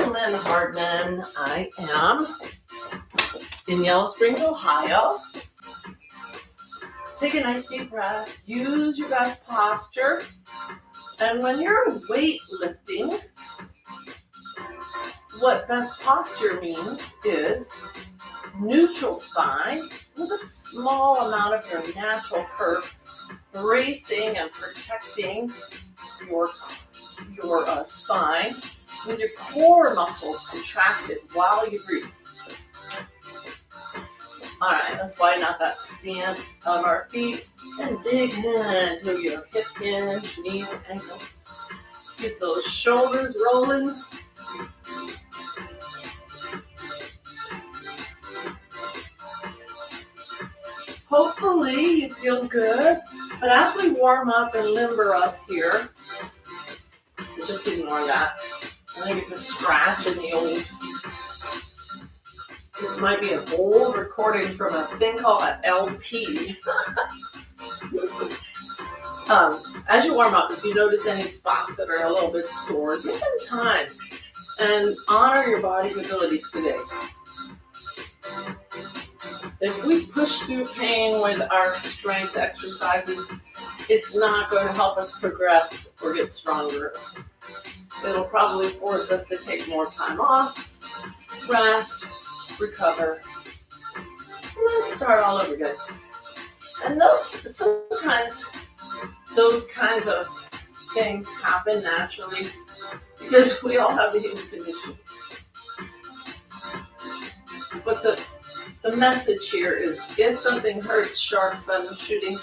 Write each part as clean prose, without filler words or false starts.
Lynn Hardman. I am in Yellow Springs, Ohio. Take a nice deep breath. Use your best posture. And when you're weightlifting, what best posture means is neutral spine with a small amount of your natural curve, bracing and protecting your spine with your core muscles contracted while you breathe. All right, let's widen out that stance of our feet and dig into your hip hinge, knees and ankles. Get those shoulders rolling. Hopefully you feel good, but as we warm up and limber up here, just ignore that. I think it's a scratch in the old. This might be an old recording from a thing called an LP. As you warm up, if you notice any spots that are a little bit sore, give them time and honor your body's abilities today. If we push through pain with our strength exercises, it's not going to help us progress or get stronger. It'll probably force us to take more time off, rest, recover, and then start all over again. And sometimes those kinds of things happen naturally because we all have the human condition. But the message here is if something hurts, sharp, sudden shooting,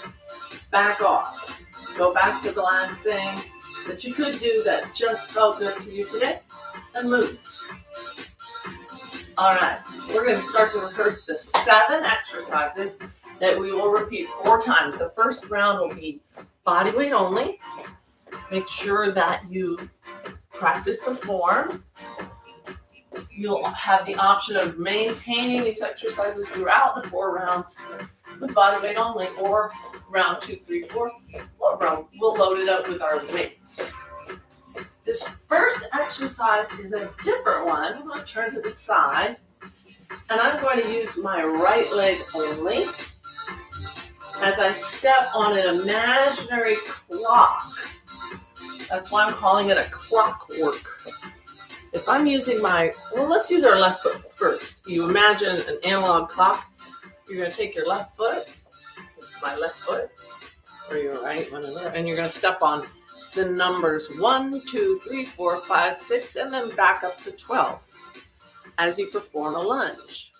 back off. Go back to the last thing that you could do that just felt good to you today and move. All right, we're going to start to rehearse the 7 exercises that we will repeat 4 times. The first round will be body weight only. Make sure that you practice the form. You'll have the option of maintaining these exercises throughout the 4 rounds with body weight only, or round 2, 3, 4. We'll load it up with our weights. This first exercise is a different one. I'm going to turn to the side, and I'm going to use my right leg only as I step on an imaginary clock. That's why I'm calling it a clockwork. If I'm using let's use our left foot first. You imagine an analog clock. You're going to take your left foot, this is my left foot, or your right, whatever, and you're going to step on the numbers 1, 2, 3, 4, 5, 6, and then back up to 12 as you perform a lunge.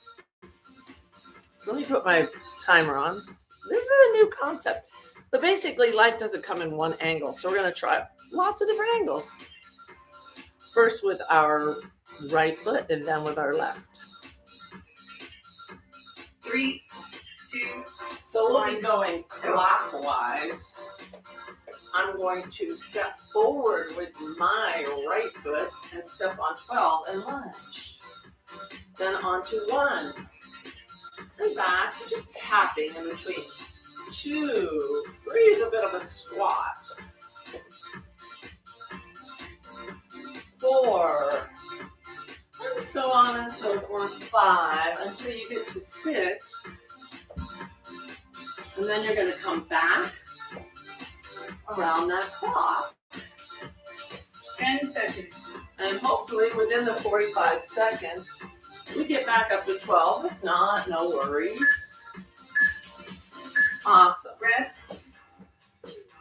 So let me put my timer on. This is a new concept, but basically life doesn't come in one angle, so we're going to try lots of different angles. First with our right foot and then with our left. 3, 2, so we'll be going clockwise. I'm going to step forward with my right foot and step on 12 and lunge. Then onto 1. And back, just tapping in between. 2, 3 is a bit of a squat. 4, and so on and so forth. 5, until you get to 6. And then you're going to come back around that clock. 10 seconds. And hopefully within the 45 seconds, we get back up to 12. If not, no worries. Awesome. Rest.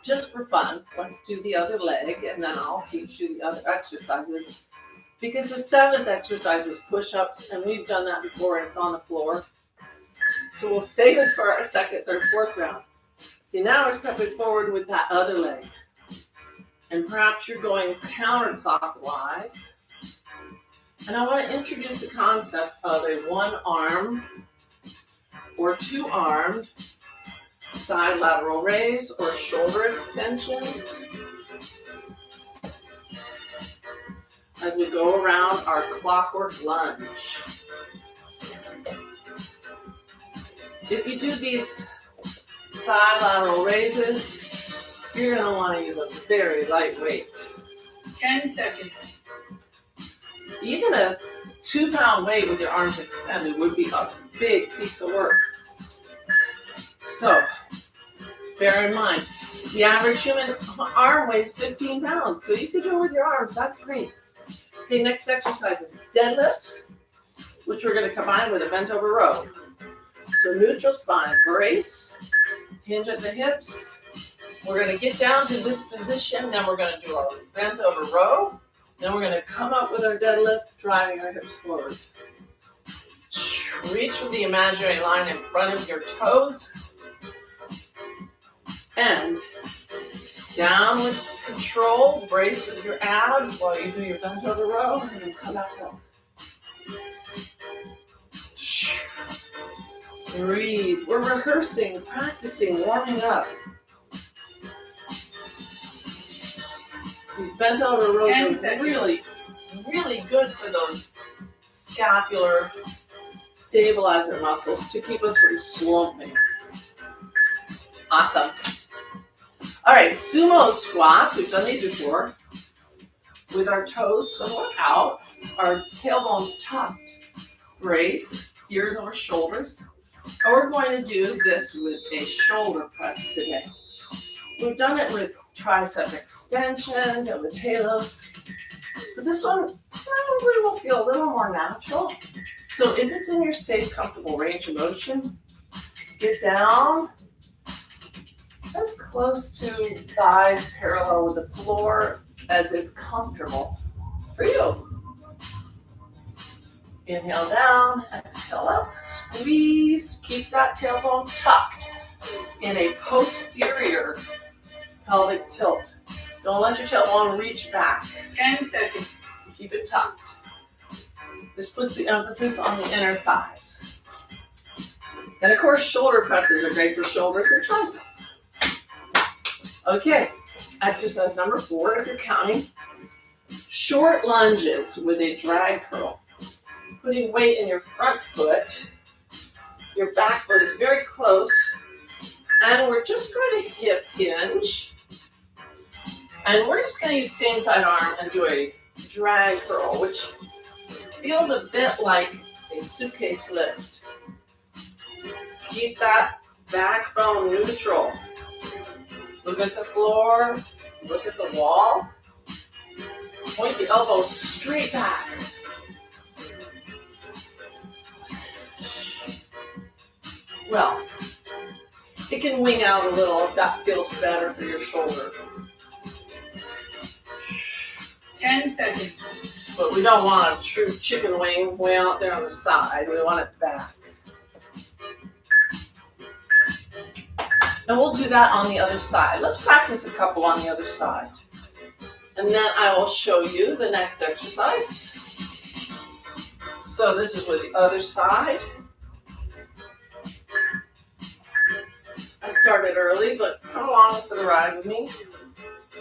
Just for fun, let's do the other leg, and then I'll teach you the other exercises. Because the 7th exercise is push-ups, and we've done that before, and it's on the floor. So we'll save it for our 2nd, 3rd, 4th round. Okay, now we're stepping forward with that other leg. And perhaps you're going counterclockwise. And I want to introduce the concept of a 1-armed or 2-armed side lateral raise or shoulder extensions as we go around our clockwork lunge. If you do these side lateral raises, you're going to want to use a very light weight. 10 seconds. Even a 2-pound weight with your arms extended would be a big piece of work. So, bear in mind, the average human arm weighs 15 pounds, so you can do it with your arms. That's great. Okay, next exercise is deadlifts, which we're going to combine with a bent over row. So neutral spine, brace, hinge at the hips. We're going to get down to this position, then we're going to do our bent over row. Then we're going to come up with our deadlift, driving our hips forward. Reach for the imaginary line in front of your toes. And down with control, brace with your abs while you do your bent over row, and then come back up. Breathe. We're rehearsing, practicing, warming up. These bent over rows are really, really good for those scapular stabilizer muscles to keep us from slumping. Awesome. All right, sumo squats. We've done these before. With our toes somewhat out, our tailbone tucked. Brace, ears over shoulders. And we're going to do this with a shoulder press today. We've done it with tricep extensions and with halos. But this one probably will feel a little more natural. So if it's in your safe, comfortable range of motion, get down as close to thighs parallel with the floor as is comfortable for you. Inhale down, exhale up, squeeze, keep that tailbone tucked in a posterior pelvic tilt. Don't let your tailbone reach back. 10 seconds. Keep it tucked. This puts the emphasis on the inner thighs. And of course, shoulder presses are great for shoulders and triceps. Okay, exercise number 4, if you're counting. Short lunges with a drag curl. Putting weight in your front foot. Your back foot is very close. And we're just going to hip hinge. And we're just going to use same side arm and do a drag curl, which feels a bit like a suitcase lift. Keep that backbone neutral. Look at the floor. Look at the wall. Point the elbows straight back. Well, it can wing out a little if that feels better for your shoulder. 10 seconds. But we don't want a true chicken wing way out there on the side. We want it back. And we'll do that on the other side. Let's practice a couple on the other side. And then I will show you the next exercise. So this is with the other side. I started early, but come along for the ride with me.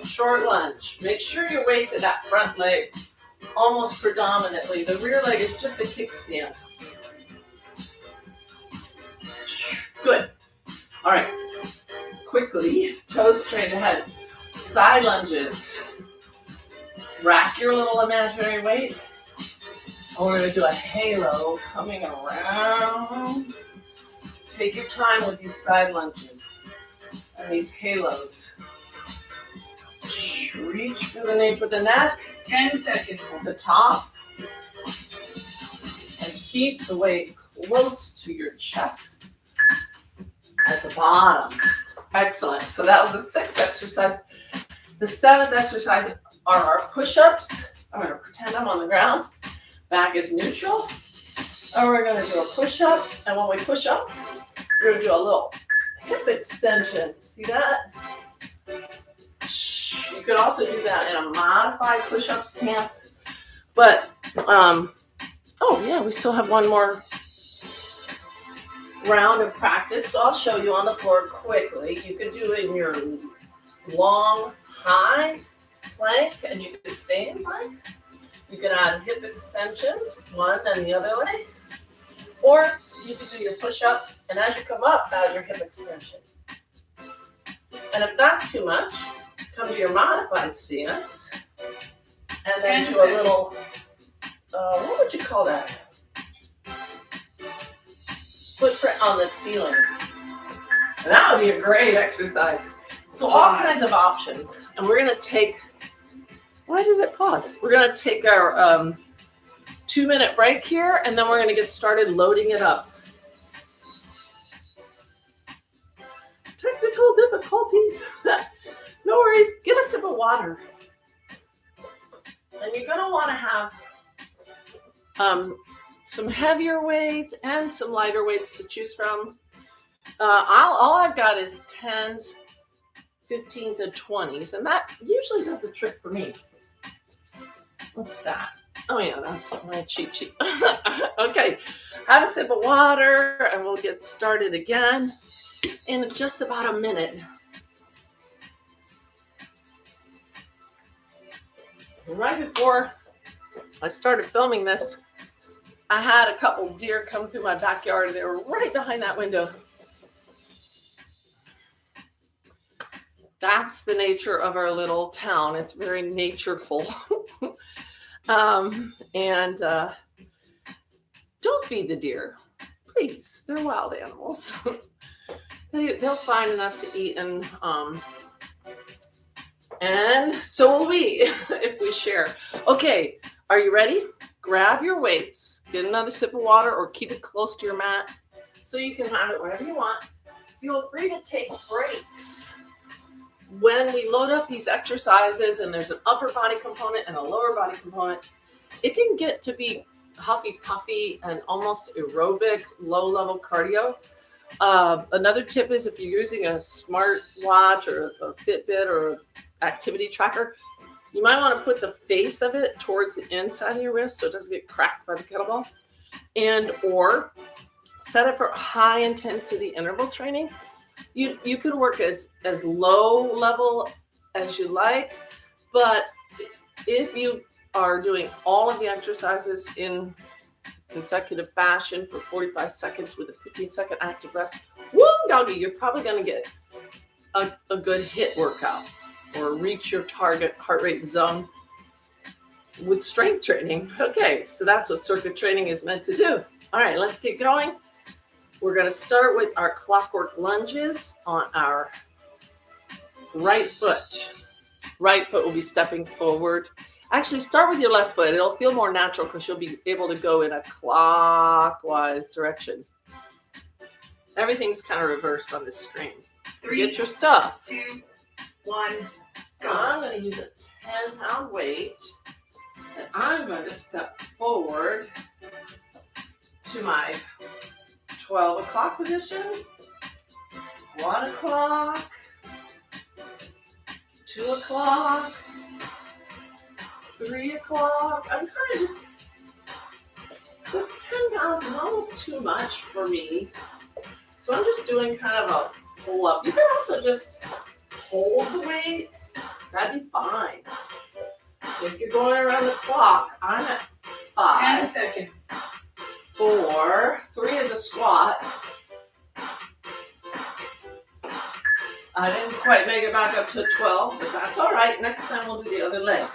Short lunge. Make sure your weight's in that front leg almost predominantly. The rear leg is just a kickstand. Good. All right. Quickly, toes straight ahead. Side lunges. Rack your little imaginary weight. And we're going to do a halo coming around. Take your time with these side lunges and these halos. Reach for the nape of the neck. 10 seconds. At the top. And keep the weight close to your chest. At the bottom. Excellent. So that was the 6th exercise. The 7th exercise are our push-ups. I'm going to pretend I'm on the ground. Back is neutral. And we're going to do a push-up. And when we push up, we're going to do a little hip extension. See that? You could also do that in a modified push-up stance. But, oh yeah, we still have one more round of practice. So I'll show you on the floor quickly. You could do it in your long, high plank, and you could stay in plank. You can add hip extensions, one and the other leg. Or you could do your push-up, and as you come up, add your hip extension. And if that's too much, come to your modified stance, and then do a little what would you call that? Footprint on the ceiling. And that would be a great exercise. So all kinds of options. And we're gonna take, why did it pause? We're gonna take our 2-minute break here, and then we're gonna get started loading it up. Technical difficulties. No worries, get a sip of water. And you're gonna wanna have some heavier weights and some lighter weights to choose from. All I've got is 10s, 15s, and 20s, and that usually does the trick for me. What's that? Oh yeah, that's my cheat sheet. Okay, have a sip of water, and we'll get started again in just about a minute. Right before I started filming this, I had a couple deer come through my backyard. They were right behind that window. That's the nature of our little town. It's very natureful. And don't feed the deer, please. They're wild animals. They'll find enough to eat, and so will we if we share. Okay, are you ready? Grab your weights, get another sip of water, or keep it close to your mat so you can have it wherever you want. Feel free to take breaks. When we load up these exercises and there's an upper body component and a lower body component, it can get to be huffy puffy and almost aerobic, low level cardio. Another tip is if you're using a smart watch or a Fitbit or an activity tracker, you might want to put the face of it towards the inside of your wrist so it doesn't get cracked by the kettlebell, and or set it for high intensity interval training. You can work as low level as you like, but if you are doing all of the exercises in consecutive fashion for 45 seconds with a 15-second active rest, woo doggy, you're probably going to get a good HIIT workout or reach your target heart rate zone with strength training. Okay, so that's what circuit training is meant to do. All right, let's get going. We're going to start with our clockwork lunges on our right foot. Right foot will be stepping forward. Actually, start with your left foot. It'll feel more natural because you'll be able to go in a clockwise direction. Everything's kind of reversed on this screen. 3, Get your stuff. 2, 1, go. I'm going to use a 10-pound weight, and I'm going to step forward to my 12 o'clock position, 1 o'clock, 2 o'clock, 3 o'clock. I'm kind of just, the 10 pounds is almost too much for me. So I'm just doing kind of a pull up. You can also just hold the weight. That'd be fine. If you're going around the clock, I'm at 5. 10 seconds. 4, 3 is a squat. I didn't quite make it back up to 12, but that's all right. Next time we'll do the other leg.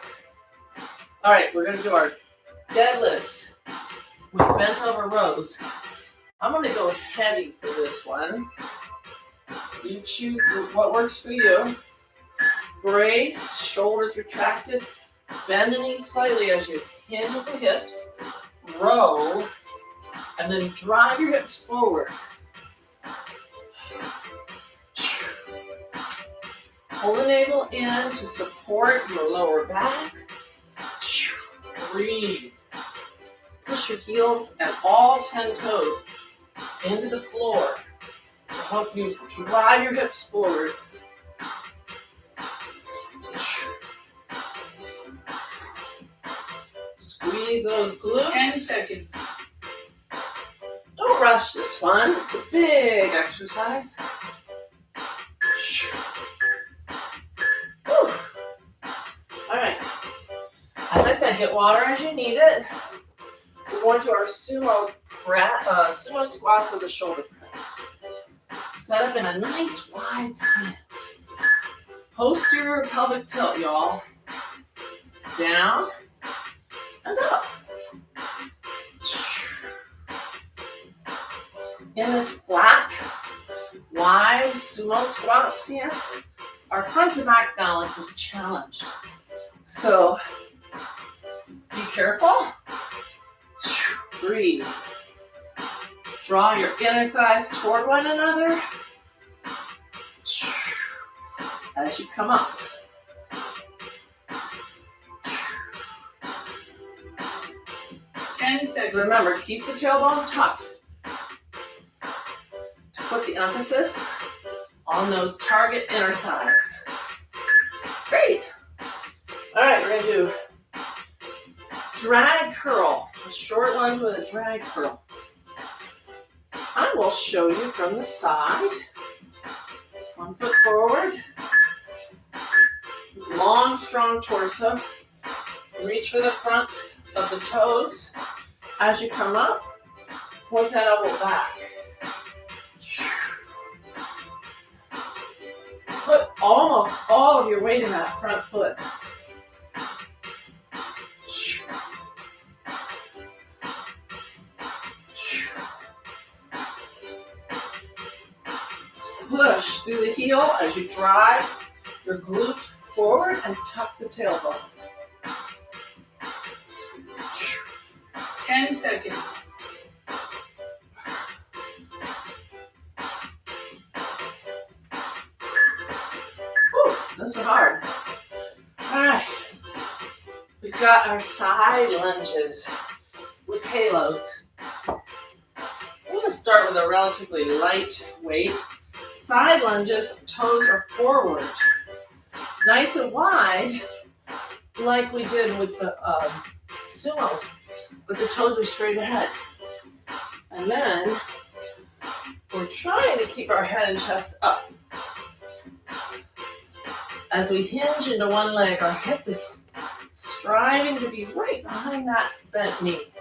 All right, we're gonna do our deadlifts with bent over rows. I'm gonna go heavy for this one. You choose what works for you. Brace, shoulders retracted, bend the knees slightly as you hinge at the hips, row, and then drive your hips forward. Pull the navel in to support your lower back. Breathe. Push your heels and all 10 toes into the floor to help you drive your hips forward. Squeeze those glutes. 10 seconds. Don't rush this one. It's a big exercise. Whew. All right. As I said, get water as you need it. We're going to our sumo squats with a shoulder press. Set up in a nice wide stance. Posterior pelvic tilt, y'all. Down and up. In this flat, wide sumo squat stance, our front to back balance is challenged. So be careful. Breathe. Draw your inner thighs toward one another as you come up. Remember, keep the tailbone tucked to put the emphasis on those target inner thighs. Great. All right, we're gonna do drag curl, a short lunge with a drag curl. I will show you from the side. 1 foot forward. Long, strong torso. Reach for the front of the toes. As you come up, point that elbow back. Put almost all of your weight in that front foot. Push through the heel as you drive your glute forward and tuck the tailbone. 10 seconds. Whew, those are hard. All right. We've got our side lunges with halos. I'm going to start with a relatively light weight. Side lunges, toes are forward. Nice and wide, like we did with the sumos, but the toes are straight ahead. And then we're trying to keep our head and chest up. As we hinge into one leg, our hip is striving to be right behind that bent knee.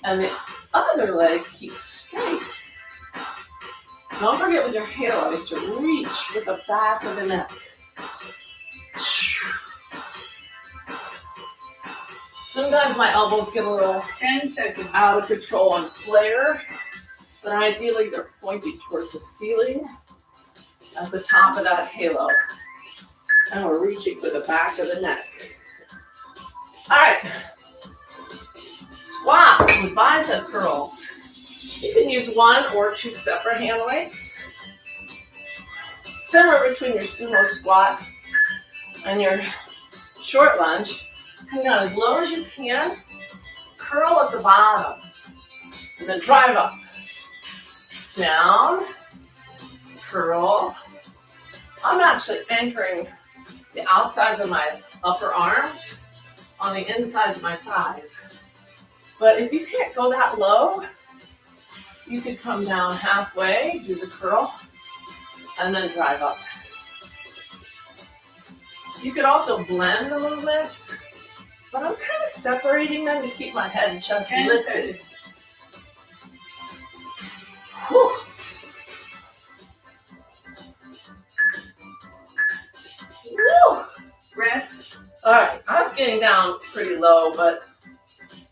And the other leg keeps straight. Don't forget with your halos to reach with the back of the neck. Sometimes my elbows get a little 10 seconds. out of control and flare, but ideally they're pointing towards the ceiling at the top of that halo. And we're reaching for the back of the neck. All right. Squats with bicep curls. You can use 1 or 2 separate hand weights. Somewhere between your sumo squat and your short lunge. Come down as low as you can. Curl at the bottom. And then drive up. Down. Curl. I'm actually anchoring the outsides of my upper arms on the insides of my thighs. But if you can't go that low, you could come down halfway, do the curl, and then drive up. You could also blend the movements, but I'm kind of separating them to keep my head and chest 10 lifted. seconds. Whew. Woo. Rest. All right, I was getting down pretty low, but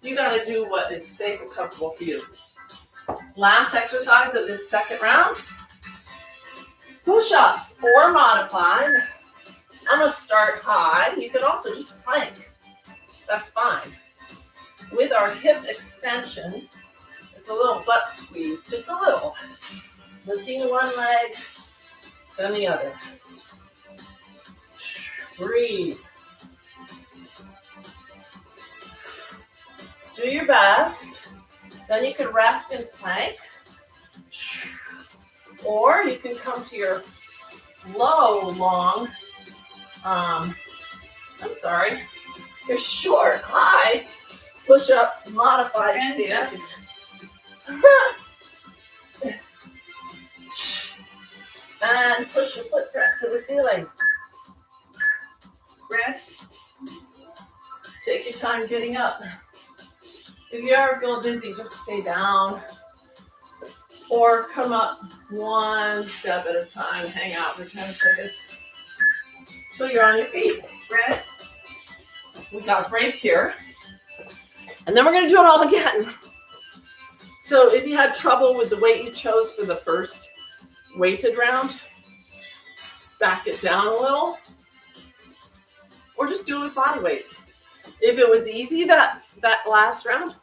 you got to do what is safe and comfortable for you. Last exercise of this second round, push-ups or modified. I'm going to start high. You can also just plank. That's fine. With our hip extension, it's a little butt squeeze, just a little. Lifting one leg, then the other. Breathe. Do your best. Then you can rest in plank. Or you can come to your low, long, your short, high, push-up, modified 10 stance. And push your foot back to the ceiling. Rest. Take your time getting up. If you ever feel dizzy, just stay down. Or come up one step at a time, hang out for 10 seconds. So you're on your feet. Rest. We got a break here. And then we're going to do it all again. So if you had trouble with the weight you chose for the first weighted round, back it down a little, or just do it with body weight. If it was easy that last round,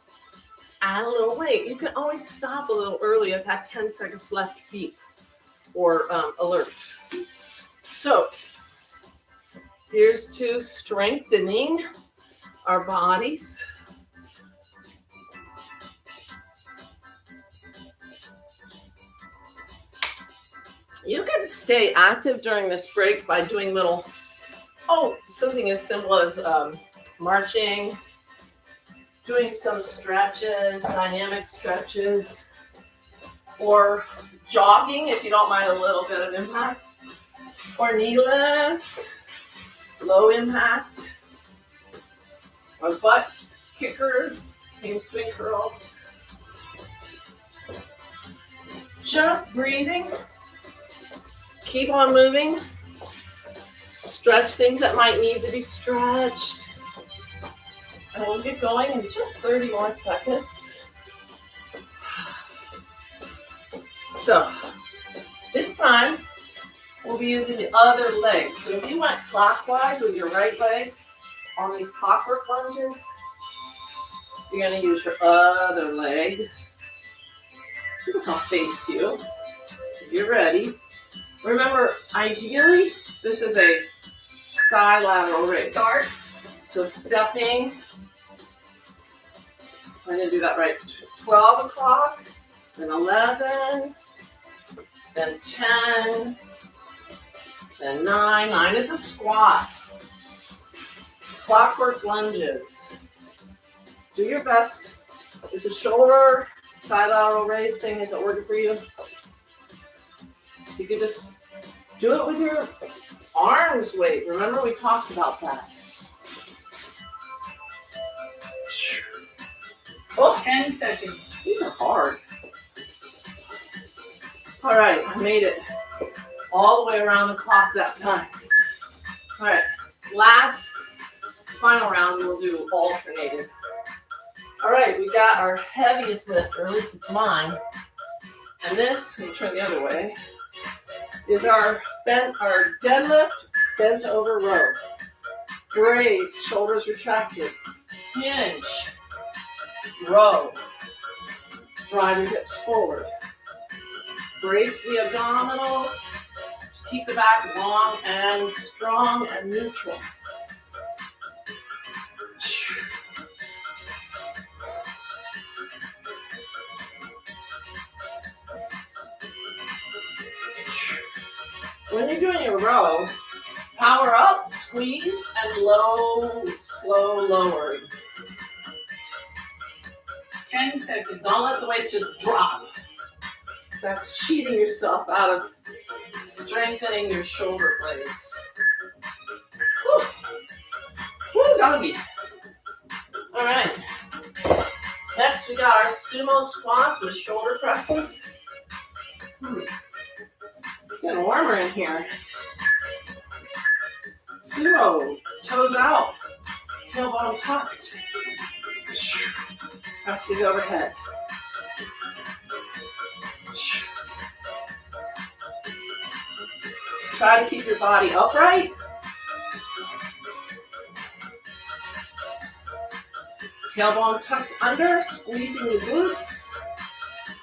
add a little weight. You can always stop a little early at that 10 seconds left beep or alert. So here's to strengthening our bodies. You can stay active during this break by doing something as simple as marching, doing some stretches, dynamic stretches, or jogging if you don't mind a little bit of impact, or knee lifts, low impact, or butt kickers, hamstring curls. Just breathing. Keep on moving. Stretch things that might need to be stretched. And we'll get going in just 30 more seconds. So, this time, we'll be using the other leg. So if you went clockwise with your right leg on these clockwork lunges, you're going to use your other leg. This will face you. If you're ready. Remember, ideally, this is a side lateral raise. Start. So stepping, I'm going to do that right. 12 o'clock, then 11, then 10, then 9. 9 is a squat. Clockwork lunges. Do your best. If the shoulder side lateral raise thing isn't working for you, you could just do it with your arms weight. Remember, we talked about that. Oh, 10 seconds. these are hard. All right, I made it all the way around the clock that time. All right, final round, we'll do alternated. All right, we got our heaviest lift, or at least it's mine. And this, let me turn the other way, is our deadlift bent over row. Brace, shoulders retracted. Hinge, row. Drive your hips forward. Brace the abdominals. Keep the back long and strong and neutral. When you're doing your row, power up, squeeze, and low, slow lowering. 10 seconds. Don't let the weights just drop. That's cheating yourself out of strengthening your shoulder blades. Woo, woo, doggy. All right. Next, we got our sumo squats with shoulder presses. It's getting warmer in here. Sumo, toes out, tailbone tucked. Press it overhead. Try to keep your body upright. Tailbone tucked under, squeezing the glutes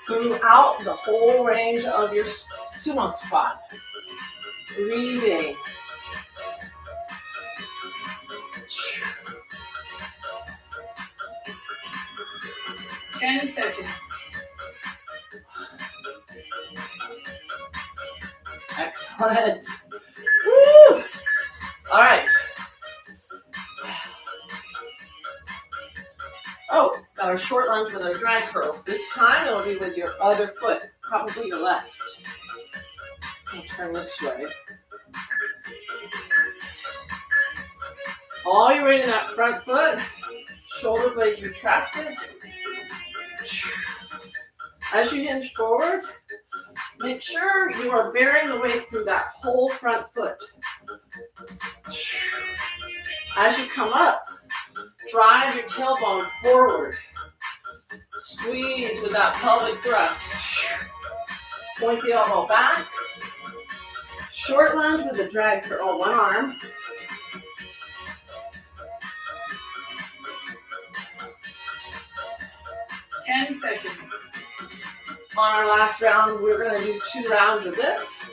throughout the whole range of your sumo squat. Breathing. Ten seconds. Excellent. Woo! All right. Oh, got our short lunge with our drag curls. This time it'll be with your other foot, probably your left. I'll turn this way. All your weight in that front foot, shoulder blades retracted. As you hinge forward, make sure you are bearing the weight through that whole front foot. As you come up, drive your tailbone forward. Squeeze the that pelvic thrust. Point the elbow back. Short lunge with a drag curl, one arm. Ten seconds. On our last round, we're going to do 2 rounds of this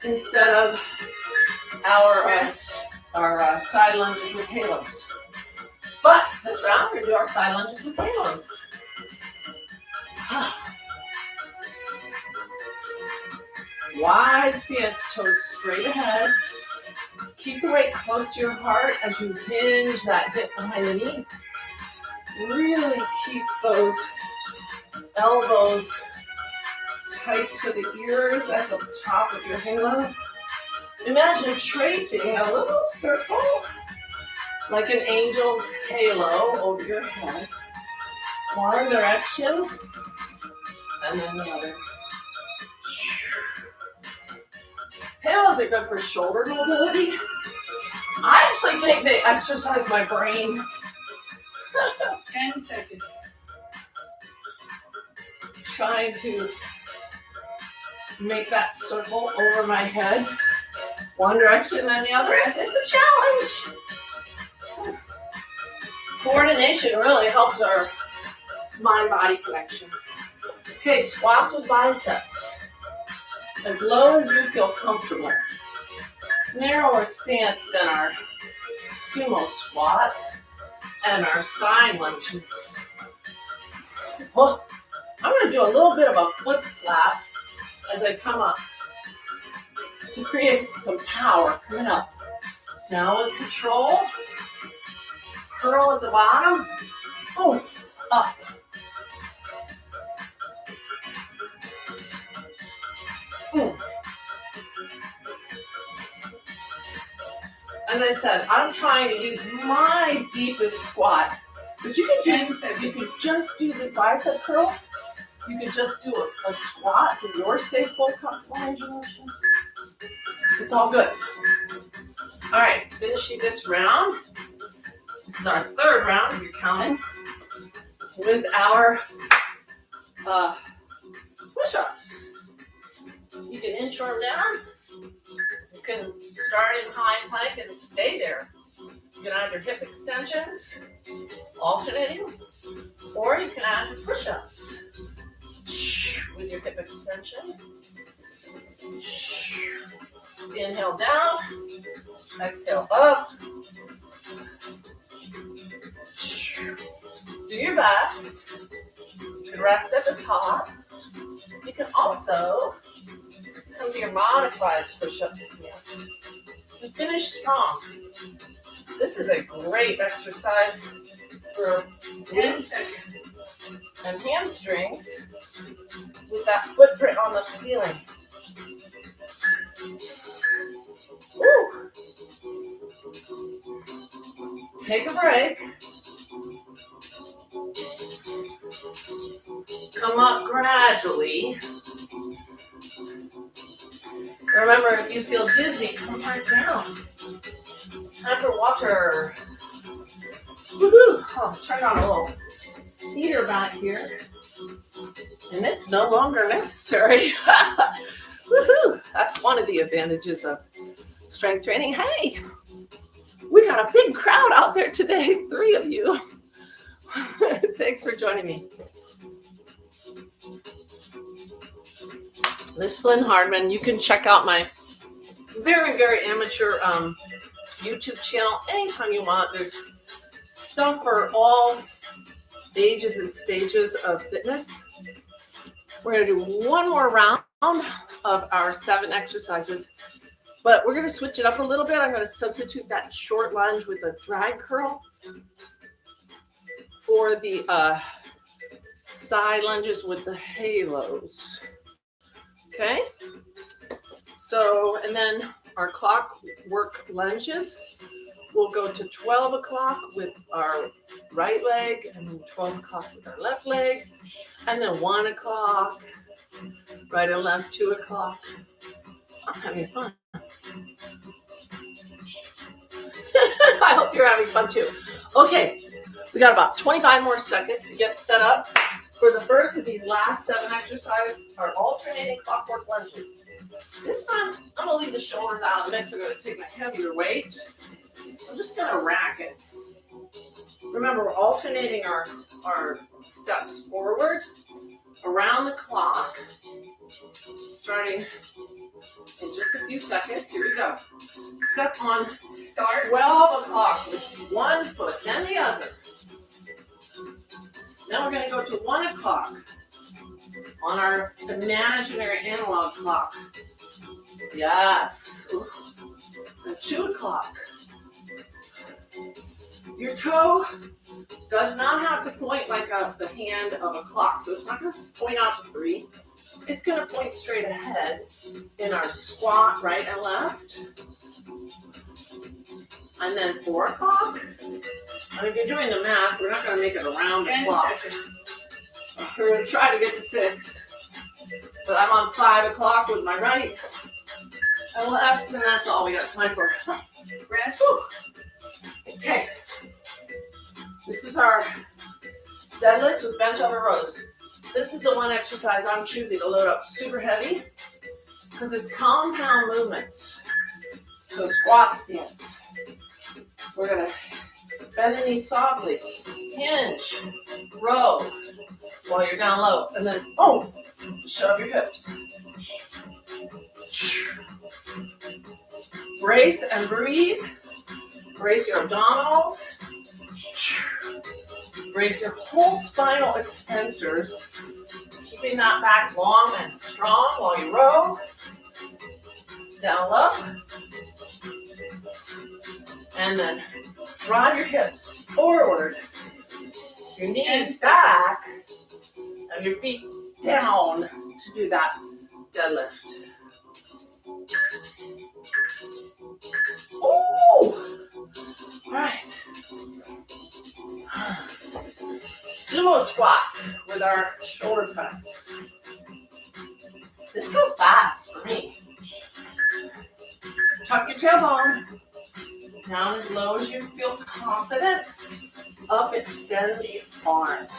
instead of our side lunges with halos. But this round, we're going to do our side lunges with halos. Wide stance, toes straight ahead. Keep the weight close to your heart as you hinge that hip behind the knee. Really keep those elbows tight to the ears at the top of your halo. Imagine tracing a little circle like an angel's halo over your head. One direction and then the other. Halos are good for shoulder mobility. I actually think they exercise my brain. 10 seconds. Trying to make that circle over my head. One direction and then the other. It's a challenge. Coordination really helps our mind-body connection. Okay, squats with biceps. As low as you feel comfortable. Narrower stance than our sumo squats and our side lunges. Oh, I'm going to do a little bit of a foot slap as I come up to create some power coming up. Down with control. Curl at the bottom. Oof, up. As I said, I'm trying to use my deepest squat, but you can just do the bicep curls. You can just do a squat for your safe full range of motion. It's all good. All right, finishing this round. This is our 3rd round, if you're counting, with our push-ups. You can inchworm down. You can start in high plank and stay there. You can add your hip extensions, alternating, or you can add your push-ups with your hip extension. Inhale down, exhale up. Do your best. You can rest at the top. You can also come to your modified push-up stance and finish strong. This is a great exercise for 10 glutes seconds. and hamstrings with that footprint on the ceiling. Woo. Take a break. Come up gradually. Remember, if you feel dizzy, come right down. Time for water. Woohoo! Oh, turn on a little heater back here. And it's no longer necessary. Woohoo! That's one of the advantages of strength training. Hey, we got a big crowd out there today. 3 of you. Thanks for joining me. This is Lynn Hardman. You can check out my very, very amateur YouTube channel anytime you want. There's stuff for all ages and stages of fitness. We're going to do one more round of our 7 exercises, but we're going to switch it up a little bit. I'm going to substitute that short lunge with a drag curl for the side lunges with the halos. Okay, so, and then our clockwork lunges, we'll go to 12 o'clock with our right leg, and then 12 o'clock with our left leg, and then 1 o'clock, right and left, 2 o'clock. I'm having fun. I hope you're having fun too. Okay, We got about 25 more seconds to get set up for the first of these last 7 exercises, our alternating clockwork lunges. This time, I'm gonna leave the shoulders out of the mix. I'm gonna take my heavier weight. I'm just gonna rack it. Remember, we're alternating our steps forward, around the clock, starting in just a few seconds. Here we go. Step on start 12 o'clock with one foot, then the other. Then we're going to go to 1 o'clock on our imaginary analog clock. Yes. And 2 o'clock. Your toe does not have to point like the hand of a clock. So it's not going to point out to 3. It's going to point straight ahead in our squat, right and left. And then 4 o'clock. And if you're doing the math, we're not going to make it around the clock. We're going to try to get to 6. But I'm on 5 o'clock with my right and left, and that's all we got time for. Rest. Okay. This is our deadlifts with bent over rows. This is the one exercise I'm choosing to load up super heavy because it's compound movements. So squat stance. We're going to bend the knees softly, hinge, row while you're down low, and then shove your hips. Brace and breathe. Brace your abdominals. Brace your whole spinal extensors, keeping that back long and strong while you row. Down low. And then drive your hips forward. Your knees back and your feet down to do that deadlift. Oh! All right. Sumo squats with our shoulder press. This goes fast for me. Tuck your tailbone. Down as low as you feel confident. Up, extend the arms.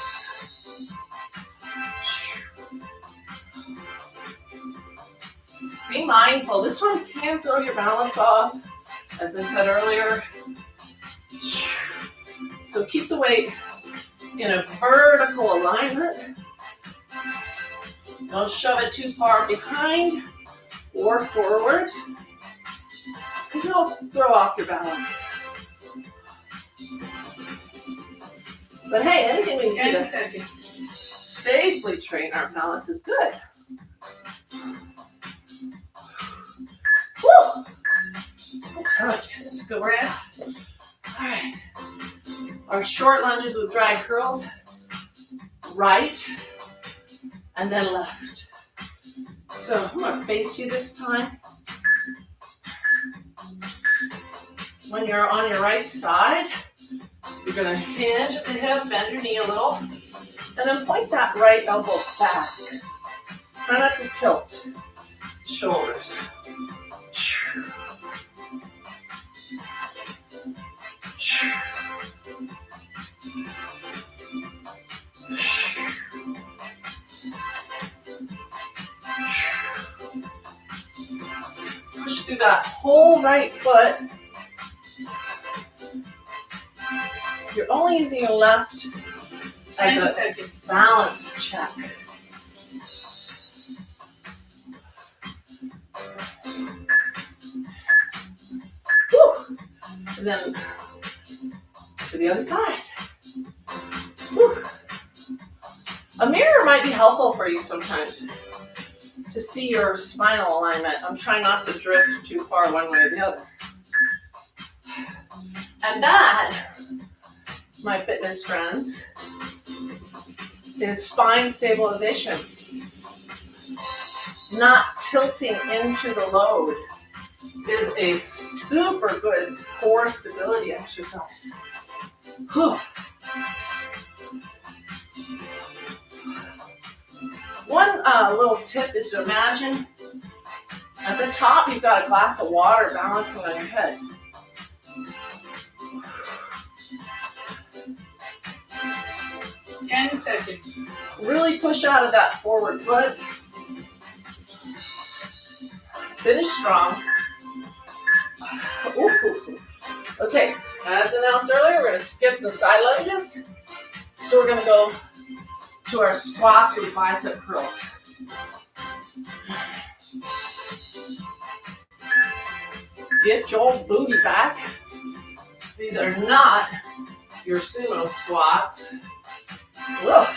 Be mindful. This one can throw your balance off, as I said earlier. So keep the weight in a vertical alignment. Don't shove it too far behind or forward, because it'll throw off your balance. But hey, anything we can do to safely train our balance is good. Woo! I'm telling you, this is a good rest. All right. Our short lunges with drag curls. Right and then left. So I'm going to face you this time. When you're on your right side, you're going to hinge at the hip, bend your knee a little, and then point that right elbow back. Try not to tilt shoulders. Push through that whole right foot. You're only using your left as a balance check. Woo. And then to the other side. Woo. A mirror might be helpful for you sometimes to see your spinal alignment. I'm trying not to drift too far one way or the other. And that, my fitness friends, is spine stabilization. Not tilting into the load is a super good core stability exercise. Whew. One little tip is to imagine at the top you've got a glass of water balancing on your head. 10 seconds. Really push out of that forward foot. Finish strong. Ooh. Okay, as announced earlier, we're going to skip the side lunges. So we're going to go to our squats with bicep curls. Get your booty back. These are not your sumo squats. Ugh.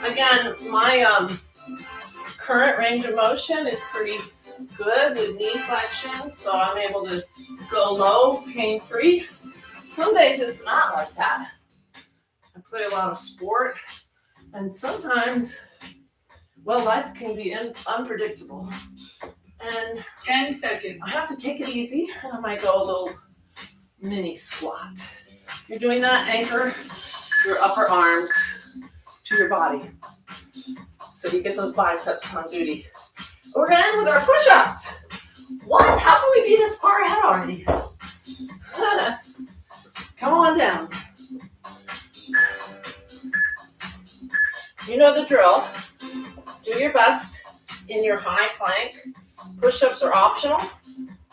Again, my current range of motion is pretty good with knee flexion, so I'm able to go low, pain-free. Some days it's not like that. I play a lot of sport, and sometimes, well, life can be unpredictable. And 10 seconds. I have to take it easy, and I might go a little mini squat. If you're doing that, anchor your upper arms to your body so you get those biceps on duty. We're going to end with our push-ups. What? How can we be this far ahead already? Come on down. You know the drill. Do your best in your high plank. Push-ups are optional,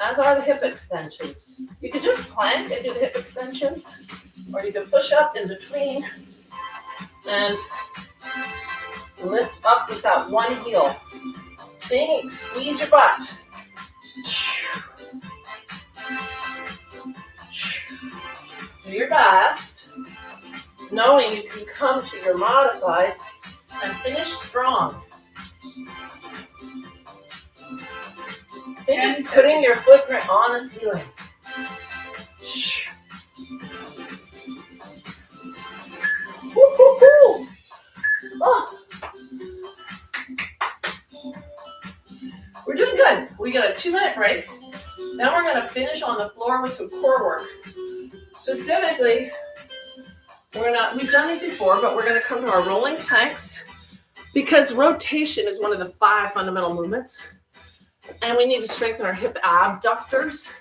as are the hip extensions. You could just plank and do the hip extensions, or you could push up in between and lift up with that one heel. Think, squeeze your butt. Do your best, knowing you can come to your modified and finish strong. Think of putting your footprint on the ceiling. Woo-hoo-hoo. Oh. We're doing good. We got a 2-minute break. Then we're going to finish on the floor with some core work. Specifically, we've done these before, but we're going to come to our rolling planks because rotation is one of the 5 fundamental movements. And we need to strengthen our hip abductors.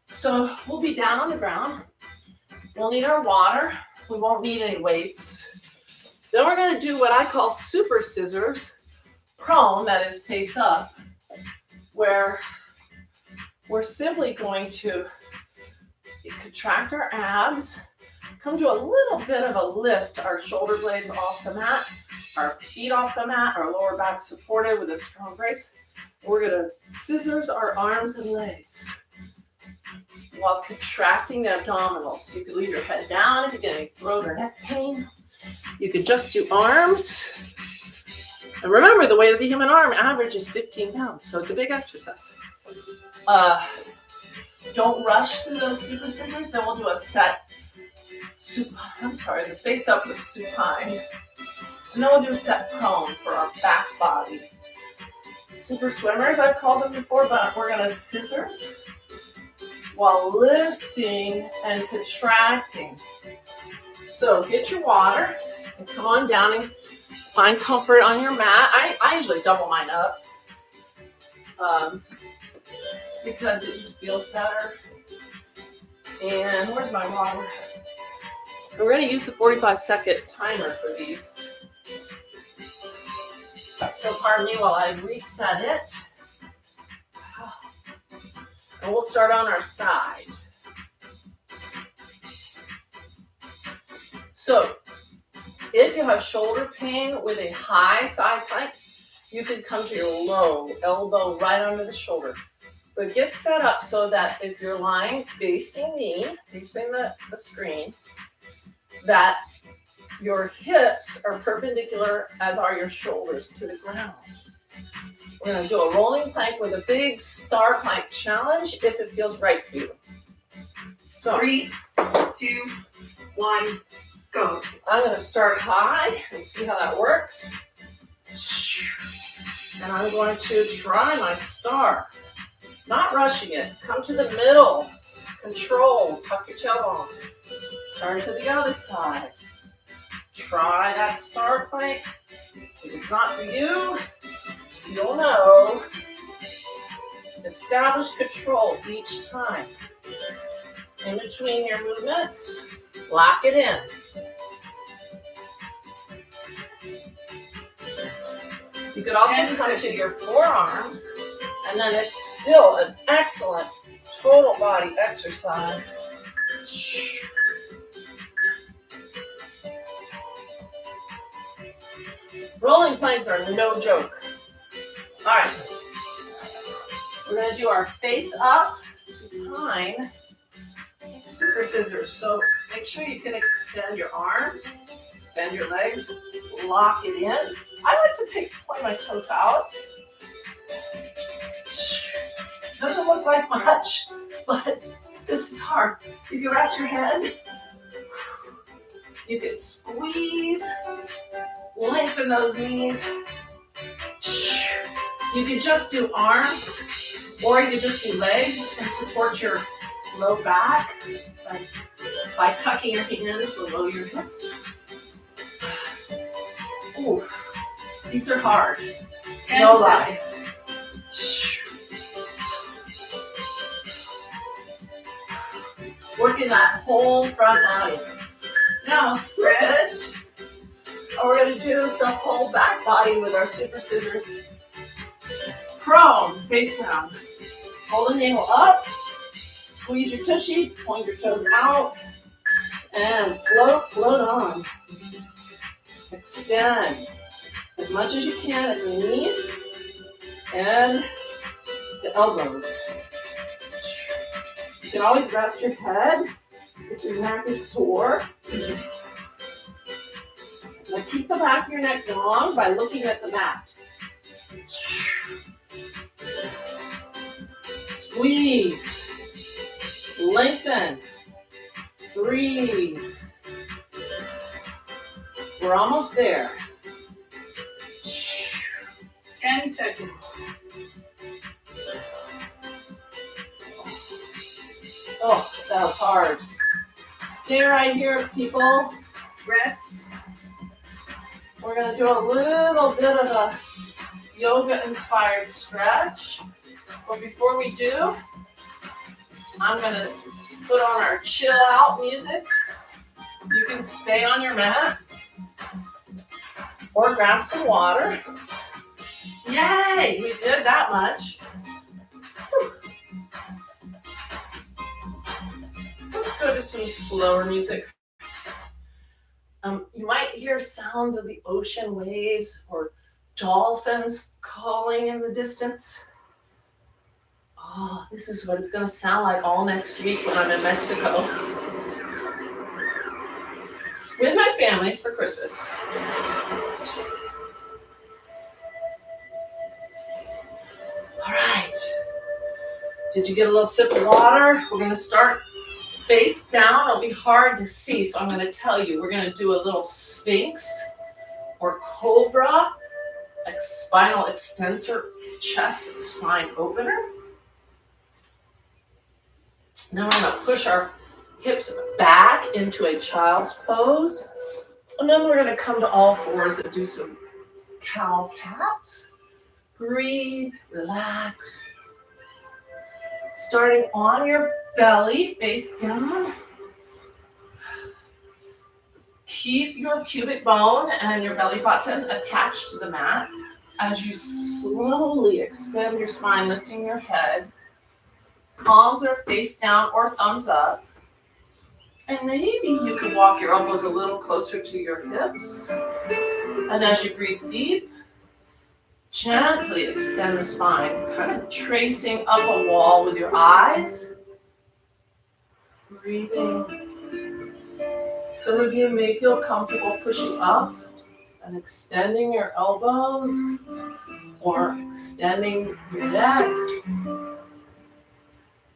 So we'll be down on the ground. We'll need our water. We won't need any weights. Then we're going to do what I call super scissors, prone, that is face up, where we're simply going to contract our abs, come to a little bit of a lift, our shoulder blades off the mat, our feet off the mat, our lower back supported with a strong brace. We're going to scissors our arms and legs while contracting the abdominals. So you could leave your head down if you get any throat or neck pain. You could just do arms. And remember, the weight of the human arm average is 15 pounds, so it's a big exercise. Don't rush through those super scissors. Then we'll do a set the face up with supine. And then we'll do a set prone for our back body. Super swimmers, I've called them before, but we're going to scissors while lifting and contracting. So get your water and come on down and find comfort on your mat. I usually double mine up because it just feels better. And where's my water? And we're going to use the 45-second timer for these. So pardon me while I reset it. And we'll start on our side. So if you have shoulder pain with a high side plank, you can come to your low, elbow right under the shoulder. But get set up so that if you're lying facing me, facing the screen, that your hips are perpendicular, as are your shoulders, to the ground. We're going to do a rolling plank with a big star plank challenge if it feels right for you. So 3, 2, 1, go. I'm going to start high and see how that works. And I'm going to try my star. Not rushing it. Come to the middle. Control. Tuck your tailbone. Turn to the other side. Try that star plank. If it's not for you, you'll know. Establish control each time. In between your movements, lock it in. You could also come to your forearms, and then it's still an excellent total body exercise. Rolling planks are no joke. All right. We're going to do our face up supine super scissors. So make sure you can extend your arms, extend your legs, lock it in. I like to point my toes out. Doesn't look like much, but this is hard. You can rest your head. You can squeeze, lengthen those knees. You can just do arms, or you can just do legs and support your low back by tucking your hands below your hips. Oof. These are hard. 10 no lie. Working that whole front body. Now, flip it. And we're going to do the whole back body with our super scissors. Prone, face down. Hold the navel up. Squeeze your tushy. Point your toes out. And float on. Extend as much as you can at the knees and the elbows. You can always rest your head if your neck is sore. Now keep the back of your neck long by looking at the mat. Squeeze. Lengthen. Breathe. We're almost there. 10 seconds. Oh, that was hard. Stay right here, people. Rest. We're going to do a little bit of a yoga-inspired stretch. But before we do, I'm going to put on our chill-out music. You can stay on your mat or grab some water. Yay! We did that much. Whew. Let's go to some slower music. You might hear sounds of the ocean waves or dolphins calling in the distance. Oh, this is what it's going to sound like all next week when I'm in Mexico with my family for Christmas. All right. Did you get a little sip of water? We're going to start face down. It'll be hard to see, so I'm going to tell you. We're going to do a little sphinx or cobra, like spinal extensor, chest and spine opener. Then we're going to push our hips back into a child's pose. And then we're going to come to all fours and do some cow cats. Breathe, relax. Starting on your belly, face down. Keep your pubic bone and your belly button attached to the mat as you slowly extend your spine, lifting your head. Palms are face down or thumbs up. And maybe you could walk your elbows a little closer to your hips. And as you breathe deep, gently extend the spine, kind of tracing up a wall with your eyes. Breathing. Some of you may feel comfortable pushing up and extending your elbows or extending your neck.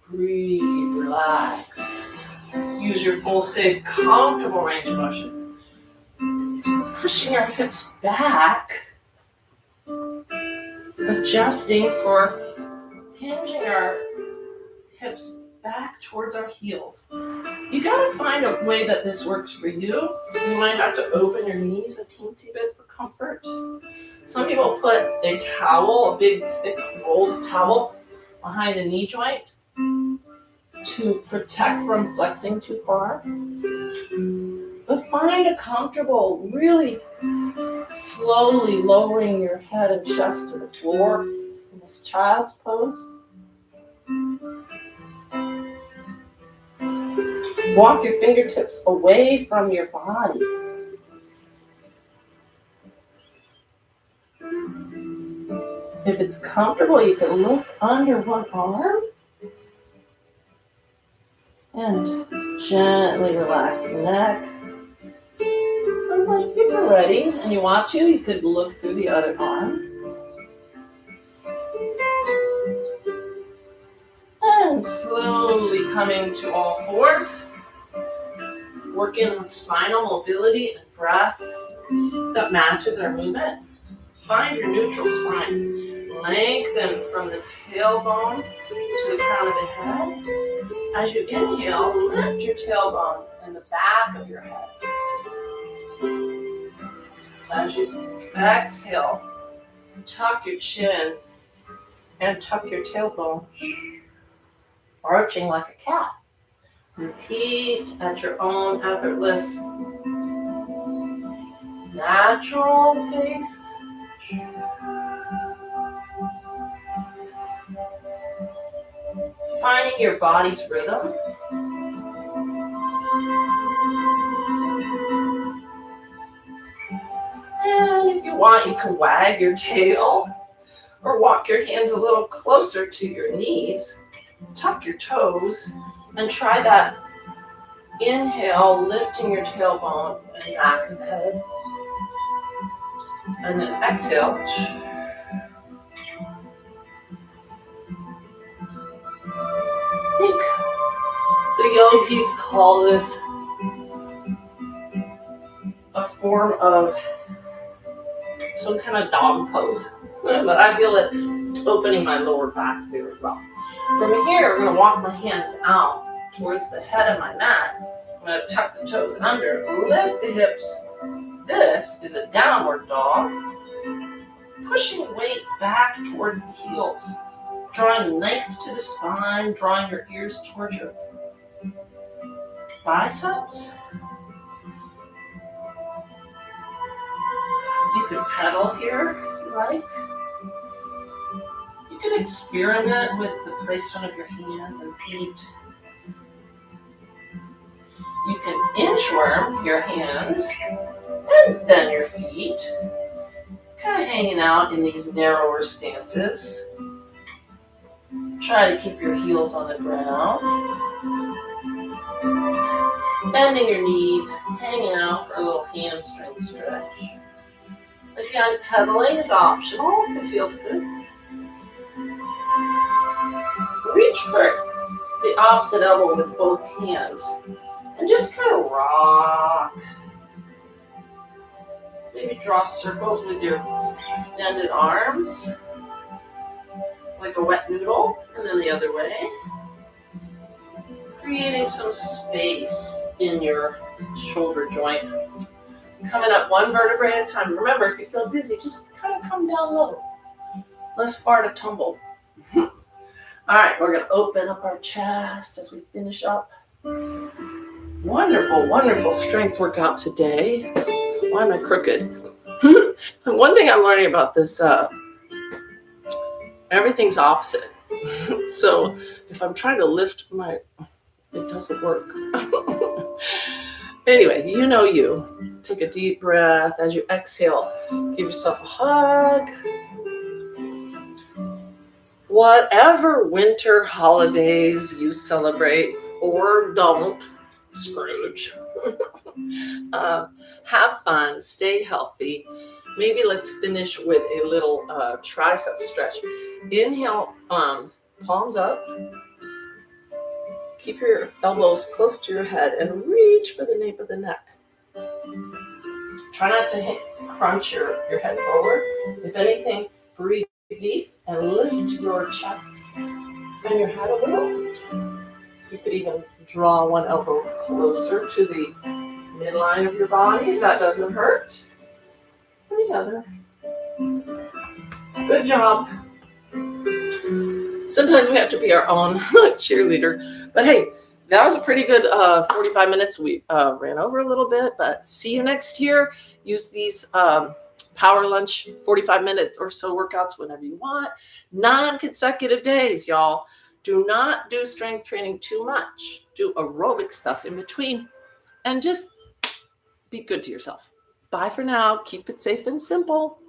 Breathe, relax. Use your full, safe, comfortable range of motion. Pushing our hips back. Adjusting for hinging our hips back towards our heels. You gotta find a way that this works for you. You might have to open your knees a teensy bit for comfort. Some people put a towel, a big, thick, rolled towel, behind the knee joint to protect from flexing too far. But find a comfortable, really slowly lowering your head and chest to the floor in this child's pose. Walk your fingertips away from your body. If it's comfortable, you can look under one arm and gently relax the neck. And if you're ready and you want to, you could look through the other arm. And slowly coming to all fours. Working on spinal mobility and breath that matches our movement. Find your neutral spine. Lengthen from the tailbone to the crown of the head. As you inhale, lift your tailbone and the back of your head. As you exhale, tuck your chin and tuck your tailbone, arching like a cat. Repeat at your own effortless, natural pace. Finding your body's rhythm. And if you want, you can wag your tail or walk your hands a little closer to your knees. Tuck your toes and try that inhale, lifting your tailbone and back of the head. And then exhale. I think the yogis call this a form of some kind of dog pose. But I feel it opening my lower back very well. From here, I'm going to walk my hands out towards the head of my mat. I'm going to tuck the toes under, lift the hips. This is a downward dog. Pushing weight back towards the heels. Drawing length to the spine, drawing your ears towards your biceps. You can pedal here if you like. You can experiment with the placement of your hands and feet. You can inchworm your hands and then your feet, kind of hanging out in these narrower stances. Try to keep your heels on the ground. Bending your knees, hanging out for a little hamstring stretch. Again, pedaling is optional. It feels good. Reach for the opposite elbow with both hands and just kind of rock. Maybe draw circles with your extended arms, like a wet noodle, and then the other way. Creating some space in your shoulder joint. Coming up one vertebrae at a time. Remember, if you feel dizzy, just kind of come down low. Less far to tumble. All right, we're going to open up our chest as we finish up. Wonderful, wonderful strength workout today. Why am I crooked? One thing I'm learning about this, everything's opposite. So if I'm trying to lift it doesn't work. Anyway, you know you. Take a deep breath. As you exhale, give yourself a hug. Whatever winter holidays you celebrate or don't, Scrooge. Have fun, stay healthy. Maybe let's finish with a little tricep stretch. Inhale, palms up. Keep your elbows close to your head and reach for the nape of the neck. Try not to crunch your head forward. If anything, breathe deep and lift your chest and your head a little. You could even draw one elbow closer to the midline of your body if that doesn't hurt. And the other. Good job. Sometimes we have to be our own cheerleader. But hey, that was a pretty good 45 minutes. We ran over a little bit, but see you next year. Use these power lunch 45 minutes or so workouts whenever you want. Non-consecutive days, y'all. Do not do strength training too much. Do aerobic stuff in between and just be good to yourself. Bye for now. Keep it safe and simple.